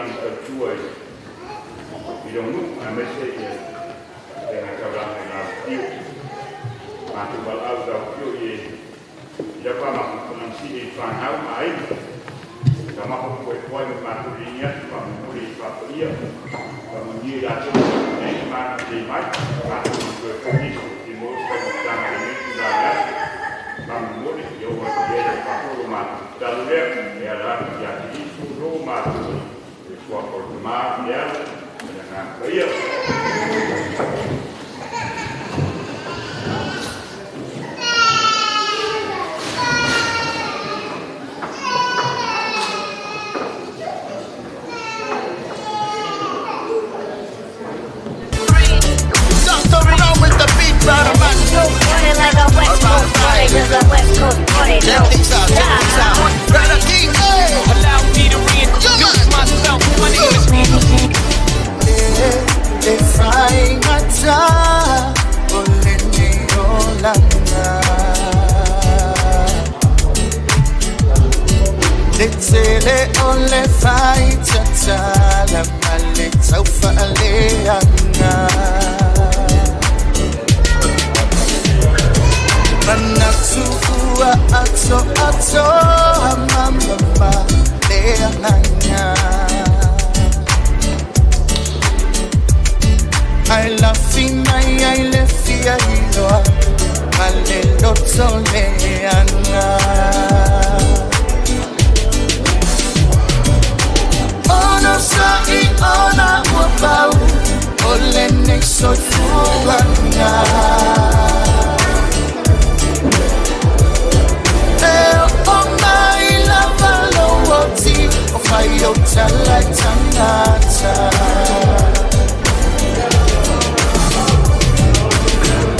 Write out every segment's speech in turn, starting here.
yang tertua hidung nu mesti dengan cara yang tiu mati balau dah tiu ye japa mak penansi panau ai sama kuat mati dunia pamuli papulia pamuli atu ni mati mai mati kuat timur sedang ini sudah pamuli yo dia papulu mati dalam era jadi suruh mati suatu rumah dia dengan kaya. Allow me to reintroduce myself. My name is Letsele ole fight tala malik saufa aleana Manatsu ato mama leana I love you I left you Malelo toleana Ona sai ona wabau Ole nexo fuana Oh my love lowoti Ofayo talai tanata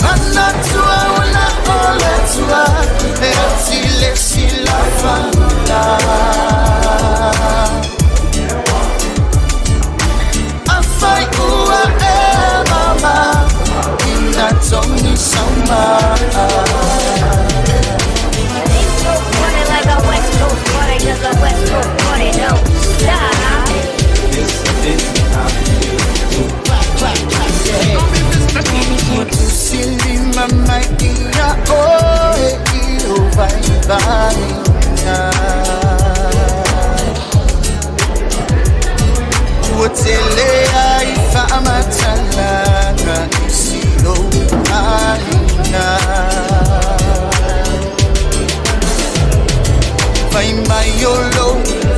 Anatua ola ola tua Beatile sila fana Afai ua mama Ina tongi sama Running like a West Coast party, 'cause a West Coast party don't stop. Sili mama ina oe iyo vaibana Uotele haifama talanga isilo aina Vaima yolo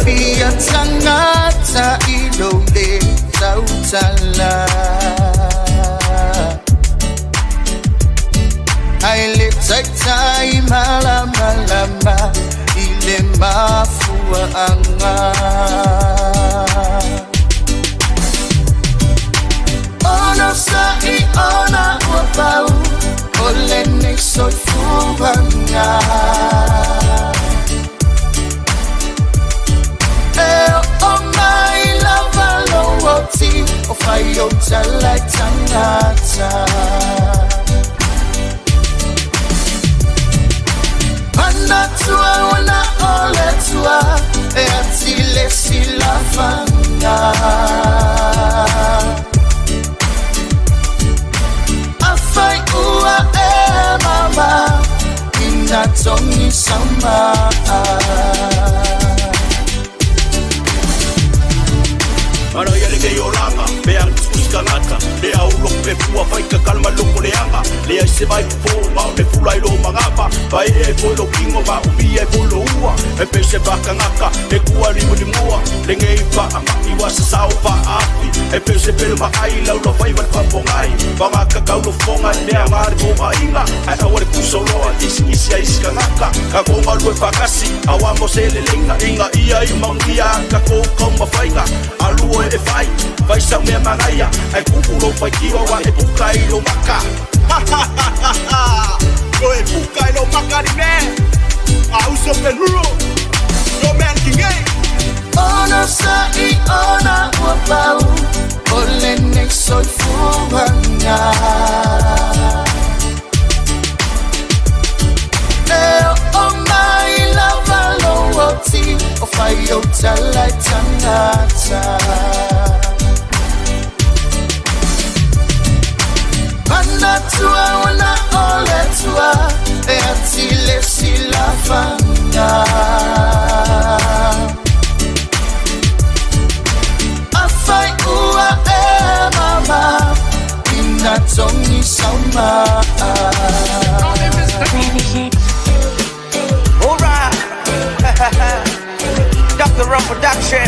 via tangata ilo le sautala Aile tai malama ile mafua anga Ona sai ona wabau Ole nexo fuanga Oh my love lowoti Ofayo talai tangata Anatua ona ole tua Beatile sila fana Afai ua mama Ina tongi sama Ano yale ke yoranga Beang kusika ngata Le au lok pe pua Faika kalma loko le anga Le ai se vai po Mao le pulai lo mangapa Pai e polo kingo ma Ubi e polo ua E pe se baka ngaka E kua limu ni mua Le ngei pa anga Iwa sa sao pa api E pe se pele ma ai Lau lo fai wan papongai Pangaka kau lo fonga Le angari po ma inga Ai awale kusoloa Isi ai sika ngaka Kakonga lue pakasi Awamo se le linga Inga ia i maungia Kako kau mafainga Alua e fai Vai sa mea mangaya Ai kukulo fai kiwa wa e puka i lo maka Ha ha ha ha ha Go e puka i lo maka di me A uso peluro Yo man kingay Ona sai ona wabau Ole nexo fuanga Oh my love lowoti Ofayo talai tanata Manatua wana oletua Eatile silafanga Afai ua mama Inatongi sama Alright Dr. Rum Production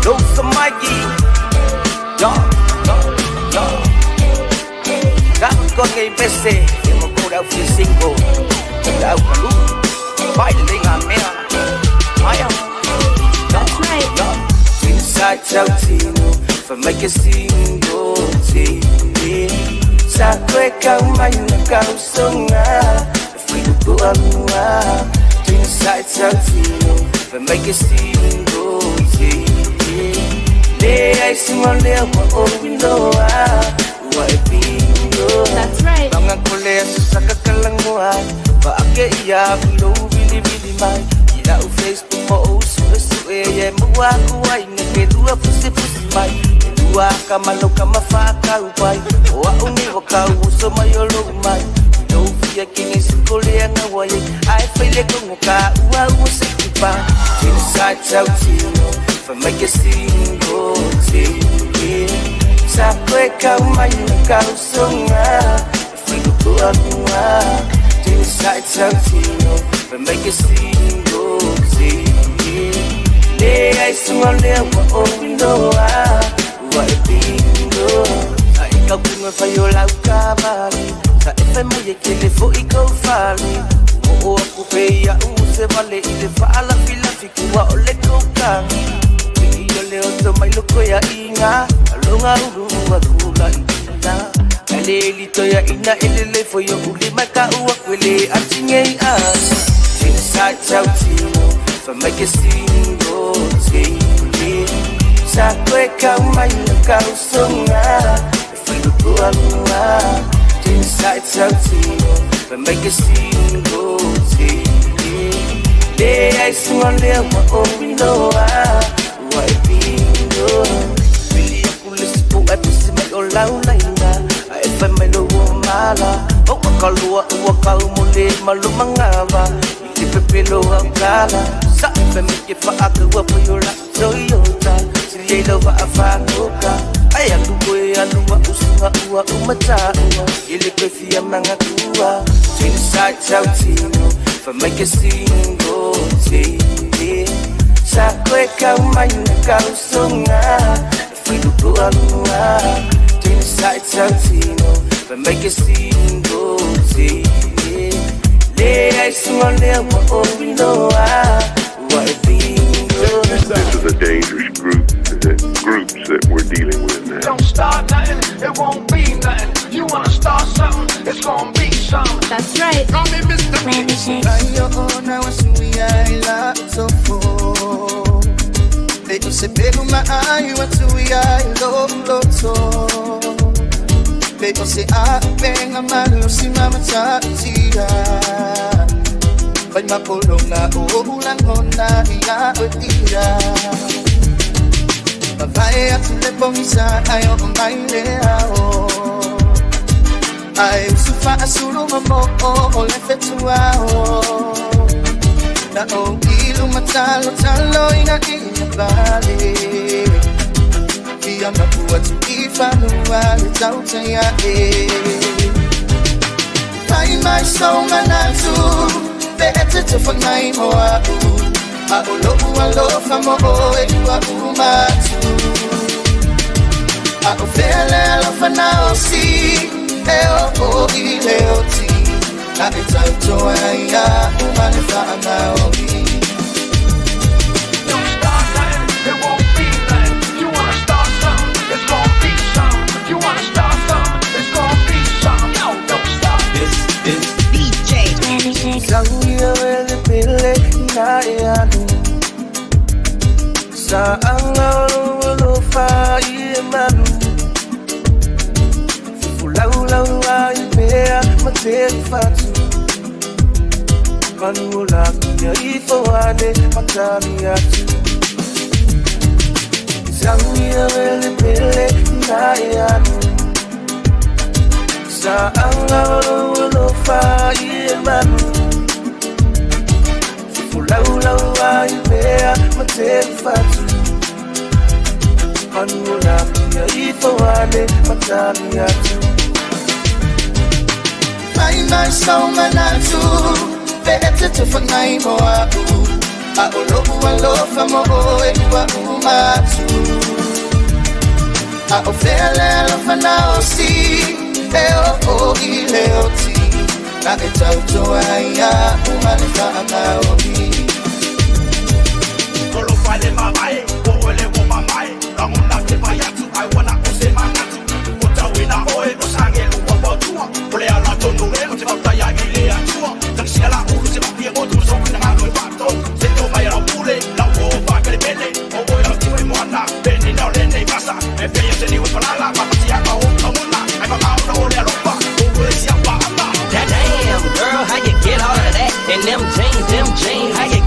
Those are Mikey Các con ngày BC nhưng mà cô đã phía single đã cả lúc phải lên ngàn mẹ phải không inside tell you for make a single team sa quê cao mai là cao sông á phải được cô ăn inside tell you for make a single team để ai xin ngon leo mà ôm window Why bingo? That's right. Bangang kuliah susah kekalanguan Pakai ia belum bili-bili mai Tidak Facebook mau suwe-suwe Ye mua kuai Nge dua pusi-pusi mai Dua kamalo kamafaka upai Oa uni wakau Somayo lo mai Don't fear kini sikuliah ngawaye I feel like nguka Ua usikipa Inside out you For make a single team Sa quê cao mai là cao sông á Phải được cô ăn hoa Trên side sang chiều Phải make a single team Để ai xuống ngon leo mà ôm window Gọi bingo Ai cao kinh mà phải vô lao ca bali Sa phải mai dạy kê lê phố ý câu pha li Ô aku pay ya se vale Ile fa la fila fikua ole câu càng Leo to mai loko ya inga alonga urunga kula ina kaleli to ya ina elele for yo ulima ka uwa kwele atingei inside out for make a single team sa kwe ka mai ka usonga for the buanga inside out for make a single team they I swore leo ma obinoa Why bingo? Really aku lesi po ay pisi may olaw na ina Ay fay may luwa mala O wakalua uwakaw muli malumangaba Hindi pepilo ang kala Sa fay may kipa agawa po yola Toyota Siliyay lawa afanuka Ay ang dugoy aluwa usunga uwa umata uwa Ili ko'y fiya mga tuwa Inside out tino For make a single team Sa quê cao mai là cao sông á Phải được cô ăn hoa Trên side sang chino Phải make a single team Để ai xuống ngon leo mà ôm window Why bingo? This is a dangerous group, groups that we're dealing with now. Don't start nothing, it won't be nothing. You wanna start something, it's gonna be something. That's right. Call me Mr. P. Ayo na wasuya ila sofo Leto se pego maayo wasuya ilo loto Leto se apenga malo si mama tatia Pag makulong na uulang hona iya otira Babae at tulepong isa ayaw kong baileo Ay usufa asuro mamo ole fetuao Na o ilo matalo talo ina bali Via mapua tu ifanua le tauta ya Pai mai so manatu Beete te whangai hoa A olo alofa mo e ua umatu A o fele alofa na o si Eo i leo ti A e tautoa ia umane whaana o i Don't start nothing, it won't be nothing. You wanna start something, it's gonna be something. You wanna start something, it's gonna be something. No, don't stop. This is DJ Sauya wele pele na yanu Sa angalo fa imanu Fulau lau ai pea materi fatu Manula kunya ifoane matani atu Zangia wele pele na yanu Sa anga lo fa yemanu Fulau wa ipea mateni fatu Manula kunya ifoane matani atu Mai song anatu Better to fangai moa A olobu alofa mo e wa umatu A ofele alofa na osi E o ile oti Na e tauto aya umalefa ama obi Kolo fale mamae, ole wo mamae Ramuna te mayatu, I wanna ose manatu Kota wina oe, osange luwa botua Ole ala tonu remo, te mauta ya ile atua Tangsia la uru, te mapia motu, soku na ngano e bato Sento mai ala ule, la uo bakale bele Ogo ya tiwe moana, beni na ole nei basa E peya te niwe palala, mapati ya kao kamuna Ai mamao na ole alopa, ogo e siya paala Damn, girl, how you get all of that? And them jeans, how you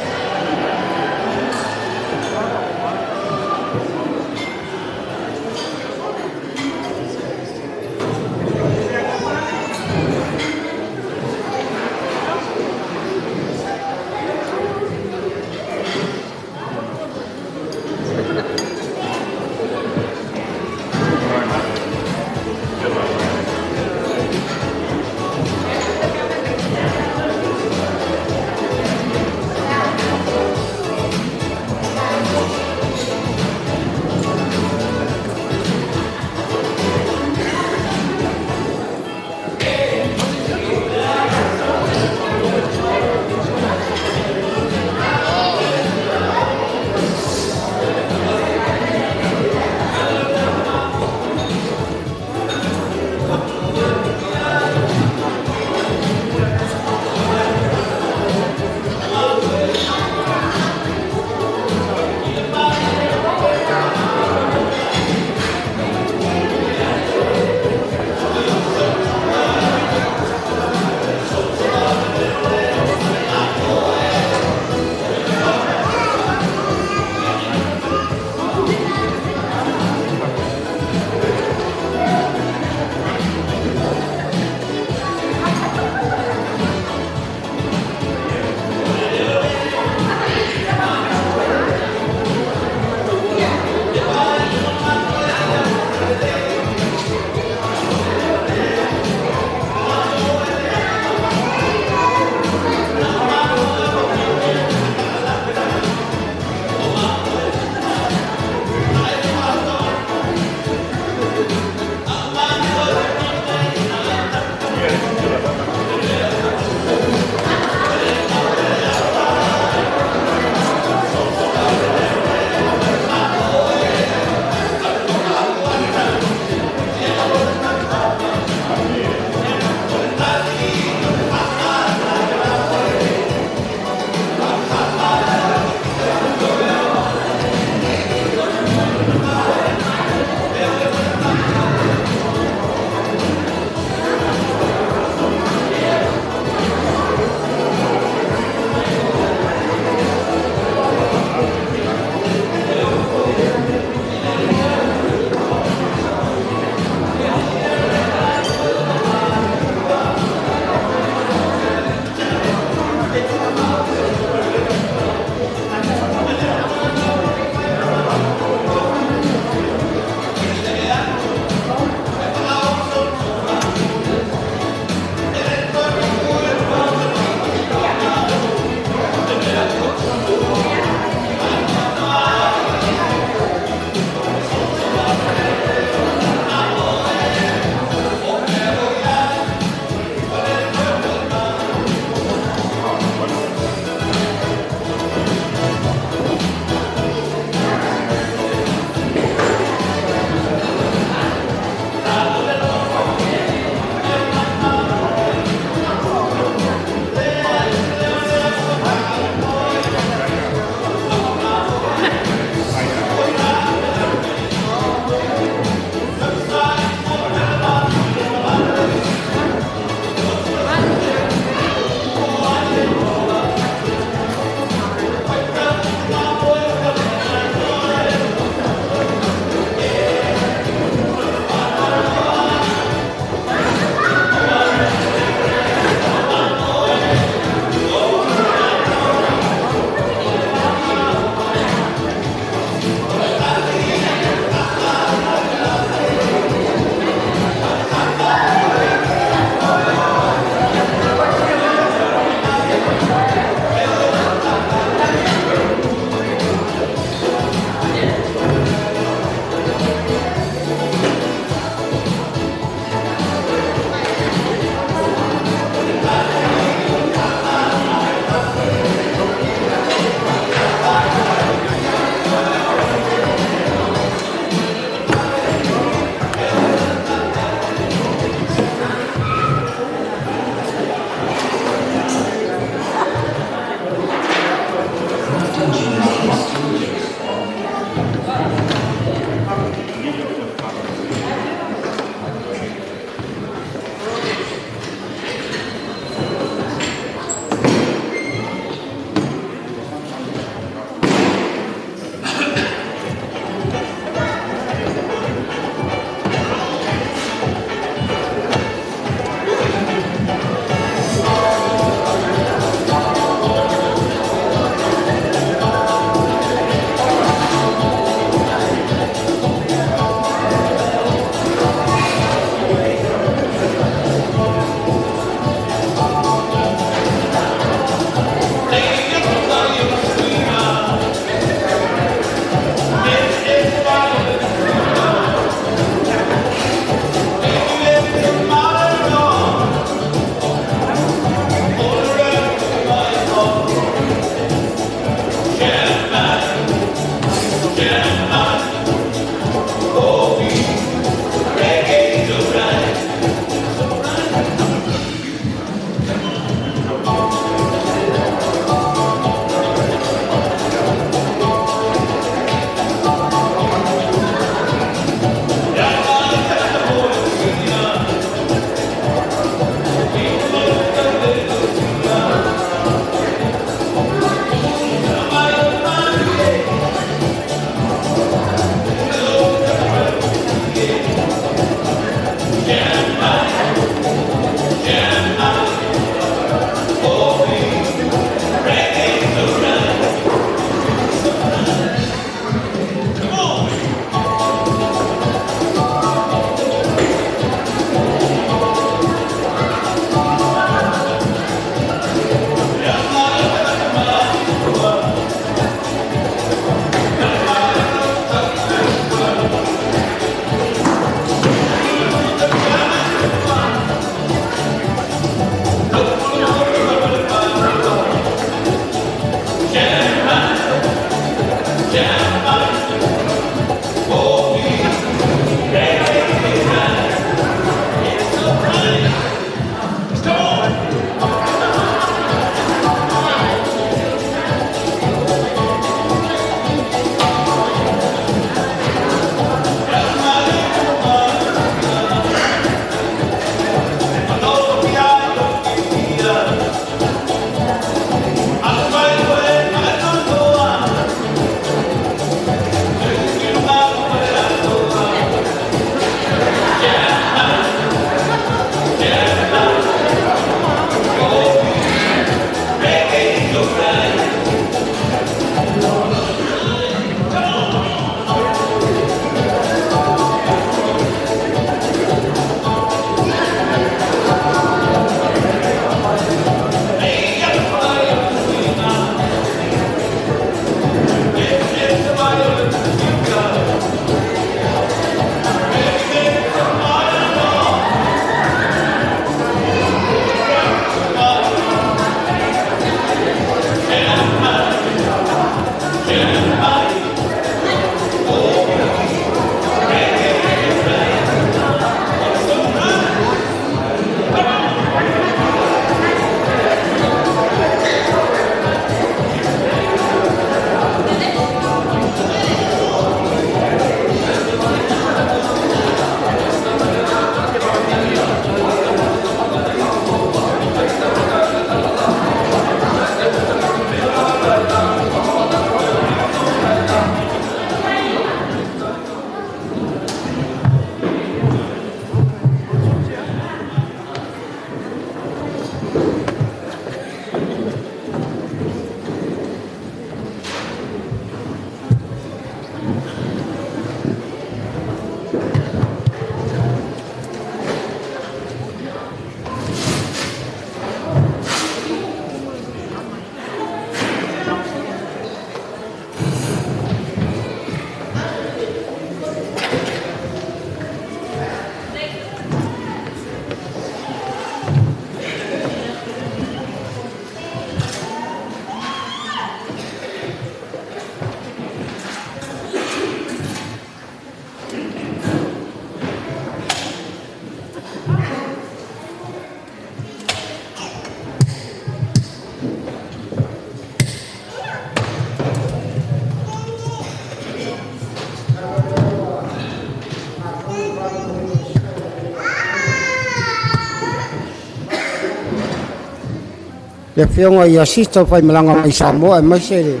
le fionga ia sisto fai malanga mai Samoa mai se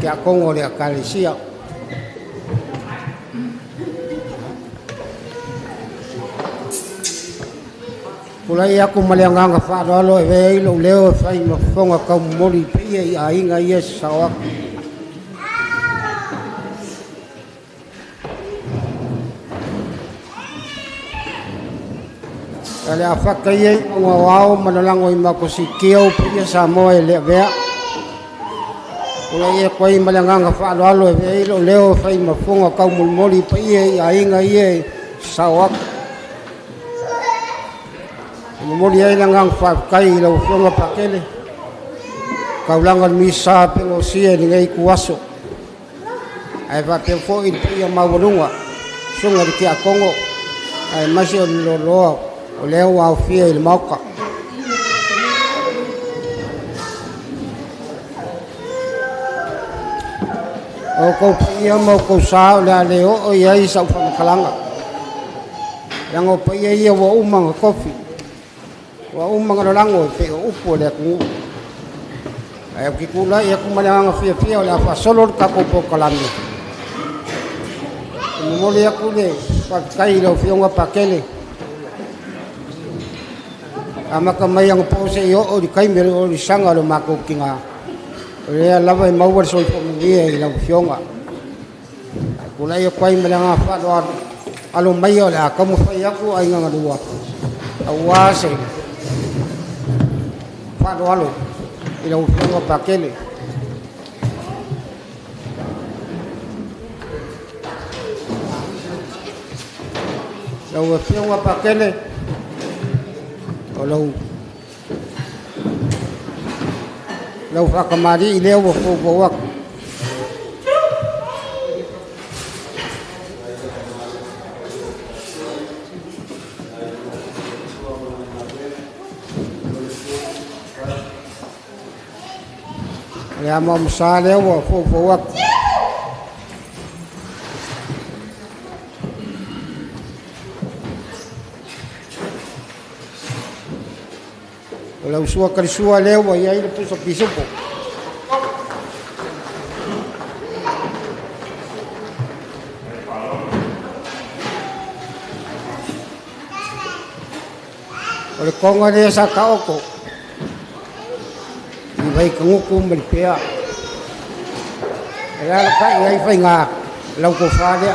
ke a Kongo le Kalesia Kulai aku malianganga whaaralo e vei lo leo whai mawhonga kau mori pia I a inga ia sawak. Kale a whaka ia ua wao manalango I mako si kiau pia Samoa e lea vea. Kulai kuai malianganga whaaralo e vei lo leo whai mawhonga kau mori pia I a inga ia sawak. Mori ai langang whaakai lau whionga pakele. Kaulangan misa pengo sia ni ngai kuaso. Ai whapea fo I pia mawarunga. Sunga di kia Kongo. Ai masi o loloa. O leo wau fia I mauka. O kou pia mau kou sao lea leo o iai sau whamakalanga. Yang o pia ia wa umanga kofi. Wa umanga lango pe upo le ku ai ki kula ia ku malanga fia la fa solo ka ko kalami mo le ku le pa kai lo fionga pakele ama ka mai ang pose yo o di kai mere o di sanga lo mako kinga le lava mau wa so ko mi e la fionga kula ia kai malanga fa do alo mai o la ka mo fa ia ku ai nga dua awase Padualo, ila ufunga pakele. Lau ufunga pakele. Lau whakamari I leo wak. Ya mau misale wa fo wak Kalau usua karisua leo wa ya ile puso pisopo Ole konga de sa kaoko Vai kanguku malipea. Ela ka ia fai nga lau ko fale.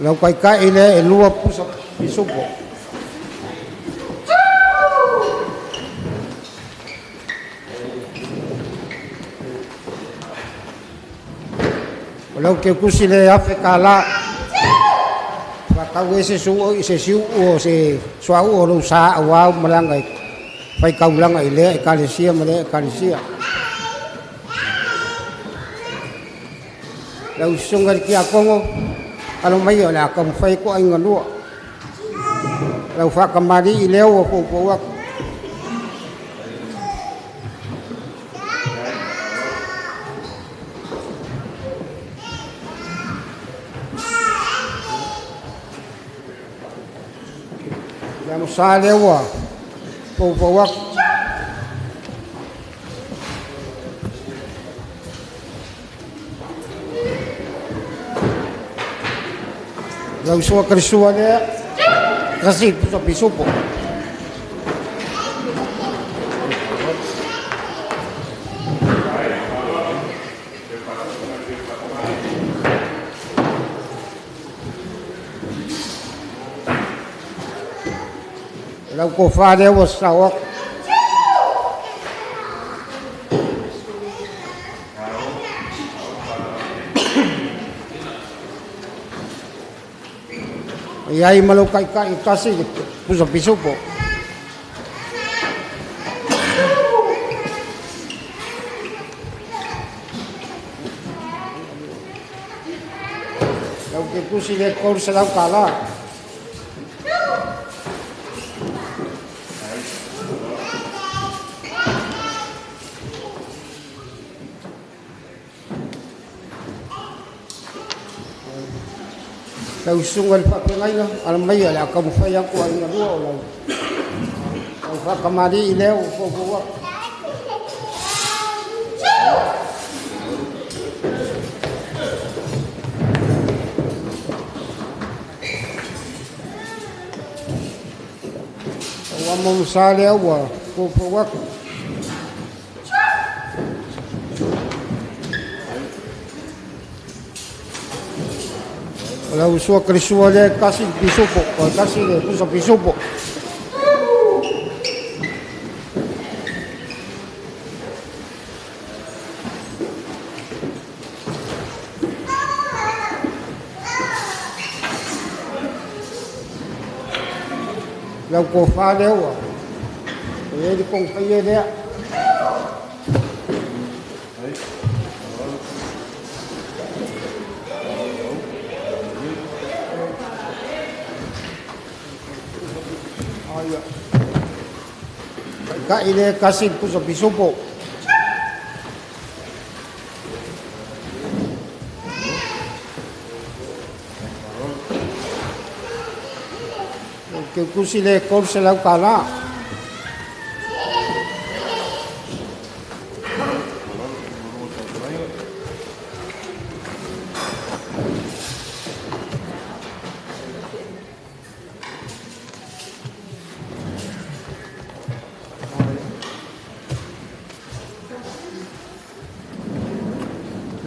Lau kai ile lua pusa pisupo. Lau ke kusile afe kala Pakau ese suo se siu o se suau o lo sa wa malanga pai kaulanga ile Kalesia male Kalesia Lau sungar ki Kongo alo mai ola ka fai ko ai ngalua Lau fa kamari ile o po wa Sale wa po wak Lau suwa karisua le kasi puso pisupo Lau ko fare wa sawak Yai malukai kai kasi puso pisupo Lau ke pusi le kor sa lau kala Kau sungai pakai na alam mai ala kamu fai aku ai ngaru ola. Kau fa kamari ileu fo. Vamos usar agua, por favor. Kalau usah kerisua dia kasih pisupo, kasih dia pusat pisupo. Lau ko fa leo wa e di kong pa ye dia aya ka ile kasih puso pisupo que kusile korse lau kala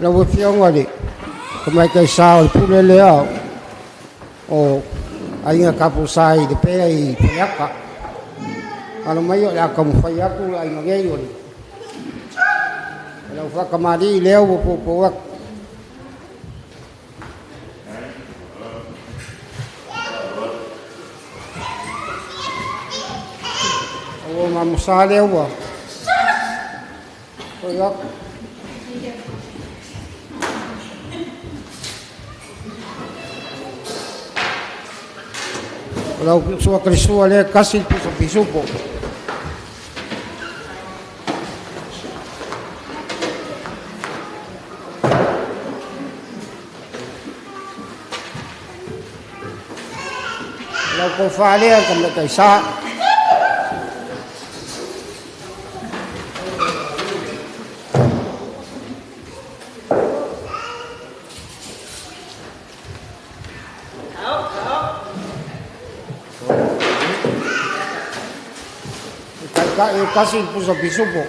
lau fiong wali kamai kai sao pule leo o ainga kapusai de pe ai payaka kalau mayo la kamu fayaku ai ngageyo ni kalau fa kamari leo po wak o mamusa leo wa poyak kalau sua Kristus le kasih pisupo. Kalau kau faham kamu tak sah. Kasih pusat pisupo.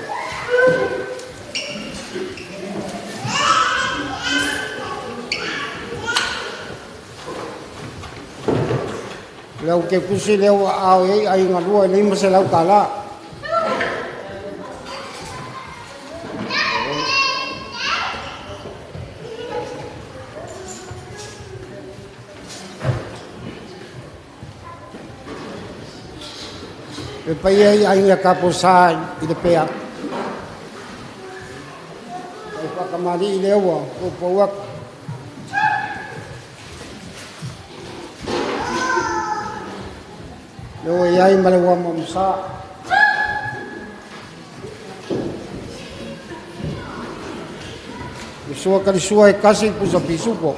Lau ke kusi leo au ai ngadua ni masalah kala. Payah ai kapusan ide peak. Apa kamari leo po wak. Leo ai malawa mamsa. Isua kasih pusat pisupo.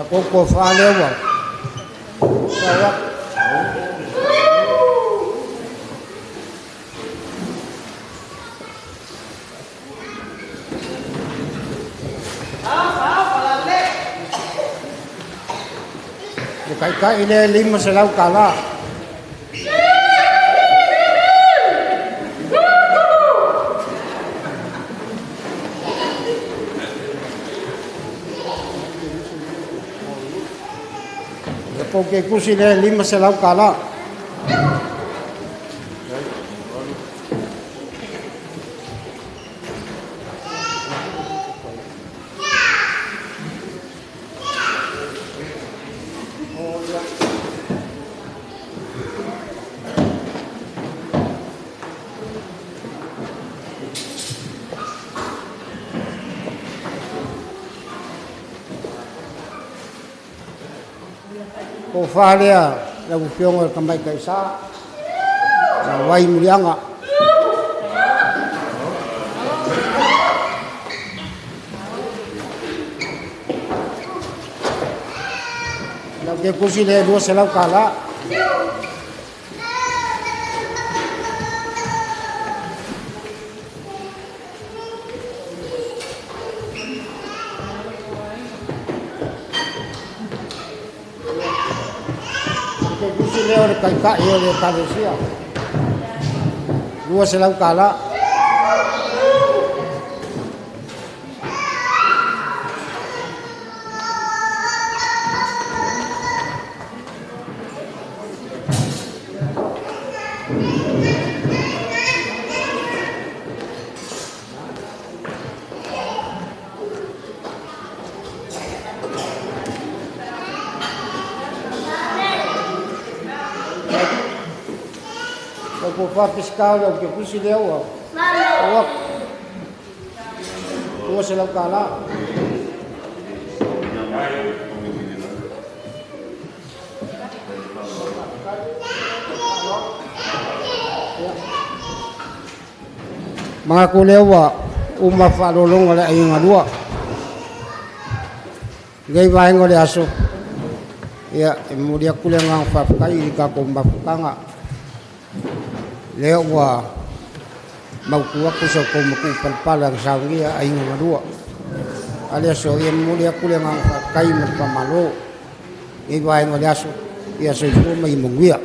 Koko fa lewa sawa kai ile lima selau kala porque kusile lima selau kala ko falia lau fionga kamai kaisa G-VAI Muliaga lau ke kusi le dua selau kala leo le kai yo le kadesia dua selau kala Ko fa fiscal o ke kusi leo o dua selau kala mga kulewa uma fa lolong ole ayung adua G-VAI ngole aso ya mudia kulengang fa kai ka ko mbakanga leo wa mau kuwa kuso ko maku palpalang sangia ayu madua ale so ye mulia kulenga kai mo pamalo G-VAI ngole aso ya so ko mai mungia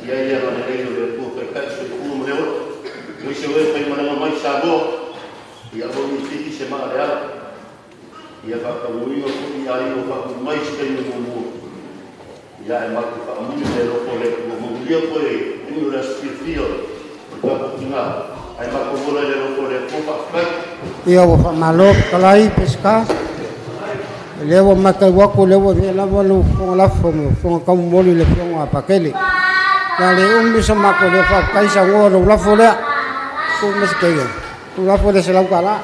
ia na reino le tua kai se ku mo leo mo se we kai mana mai sa mo ia mo ni tiki se ma le ala ia ka ka mo ino ku ia ino ka ku mai se kai mo mo ia e ma ku ka mo le lo ko le mo ia ko e ino la spiritual ka ku tinga ai ma ku mo le lo ko le ko pa kai ia wo fa malo kalai pesca lewo makai wako lewo la walu fo la fo ka mo le fo apa kele na le bisa mako le fa kai sa ngoro la fo le ko mes kaya ko la fo le se la kala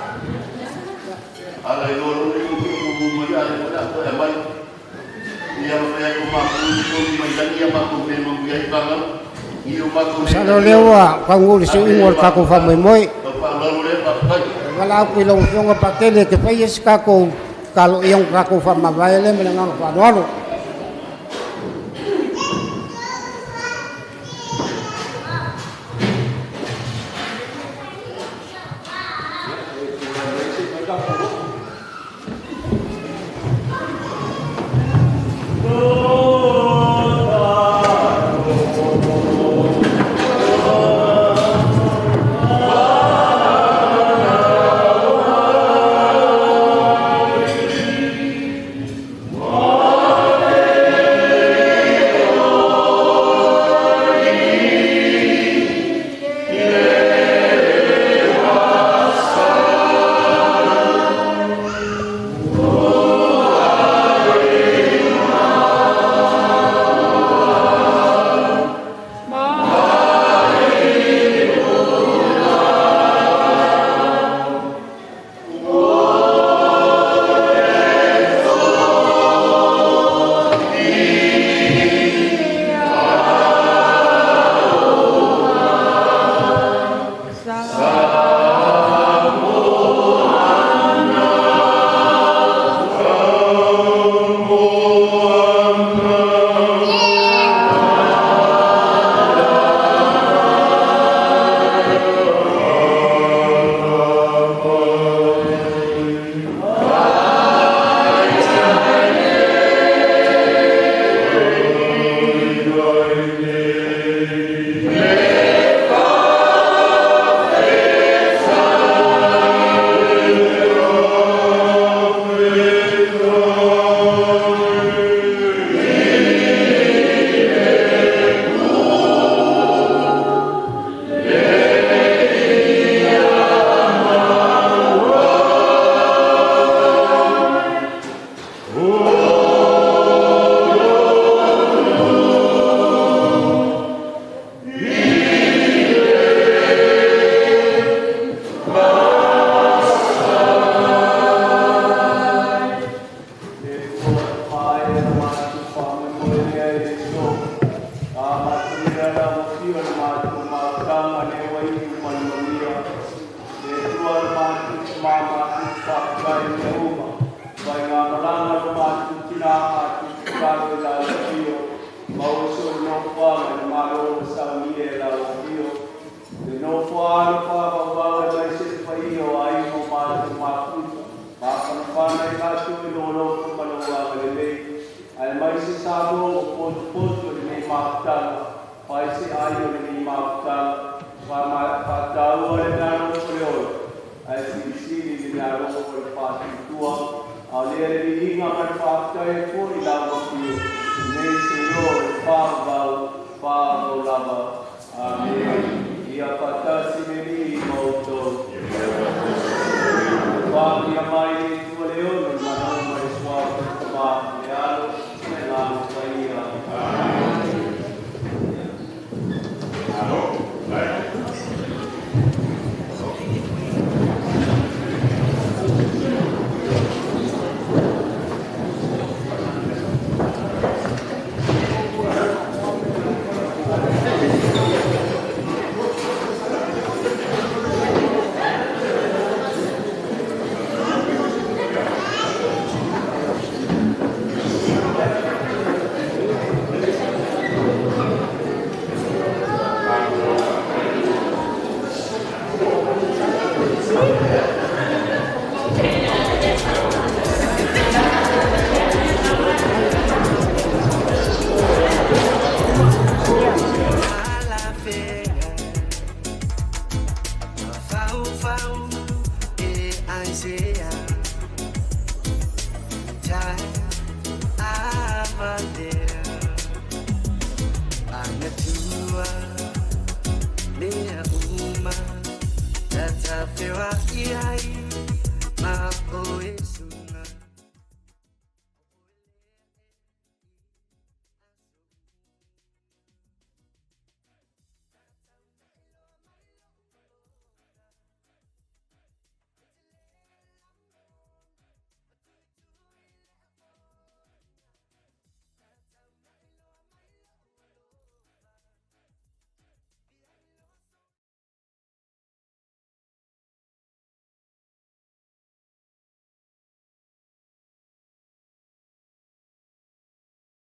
ala yo lo ni ku mo ya le la ko mai ia mo ya ko ma ku mai dan ia ma ku me mo ya ibanga io ma ku sa lo lewo ka ngoro se ingor ka ko fa moi wala ko lo fo apa kele ke fa yes ka ko kalau yang raku fama baile menang fadoro te wa ia